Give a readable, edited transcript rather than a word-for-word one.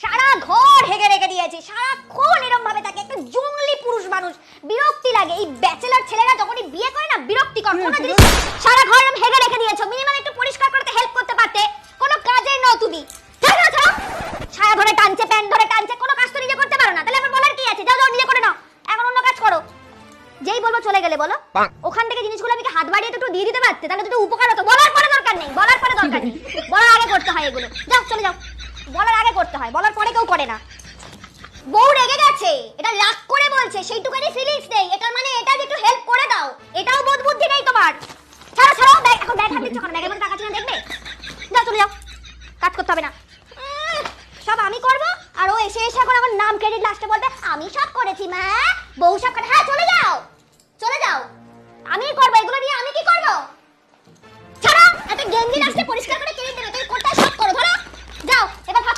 সারা ঘর হেগে রেখে দিয়েছে, সারাক্ষণ এরকম ভাবে থাকে। একটা জঙ্গলি পুরুষ মানুষ, বিরক্তি লাগে। এই ব্যাচেলর ছেলেরা যখনই বিয়ে করে না, বিরক্তিকর। কোনো জিনিস সারা ঘর এরকম হেগে রেখে দিয়েছো, মিনিমাম একটু পরিষ্কার করতে হেল্প করতে পারতে। কোনো কাজের নও তুমি। ছায়া ধরে টানছে, প্যান্ট ধরে টানছে, কোনো কাজ তো নিজে করতে পারো না, তাহলে আমার বলার কি আছে? যাও যাও নিজে করে নাও, এখন অন্য কাজ করো। যেই বলবো চলে গেলে বলো, ওখান থেকে জিনিসগুলো আমি হাত বাড়িয়ে একটু দিয়ে দিতে পারতে, তাহলে তো উপকার হতো। বলার পরে দরকার নেই, বলার পরে দরকার নেই, বলার আগে করতে হয় এগুলো। যাও চলে যাও, বলার আগে করতে হয়, বলার পরে কেউ করে না। বউ রেগে গেছে, এটা রাগ করে বলছে, সেইটুকুনি ফিলিংস নেই। এটার মানে এটা যে একটু হেল্প করে দাও, এটাও বোধ বুদ্ধি নেই তোমার। ছাড়ো ছাড়ো, ব্যাগ এখন ব্যাগ হাত দিচ্ছ কেন? ব্যাগের মধ্যে টাকা ছিল দেখবে। যাও চলে যাও, কাজ করতে হবে না। সব আমি করব, আর ও এসে এসে এখন আমার নাম ক্রেডিট লাস্টে বলবে আমি সব করেছি মা, বউ সব করে। হ্যাঁ চলে যাও, চলে যাও, আমি করব এগুলো নিয়ে। আমি কি করব? ছাড়ো, একটা গেঞ্জি লাস্টে পরিষ্কার করে কিনে দেবে, তুমি কোনটা সব করো। ধরো যাও, এবার ভাত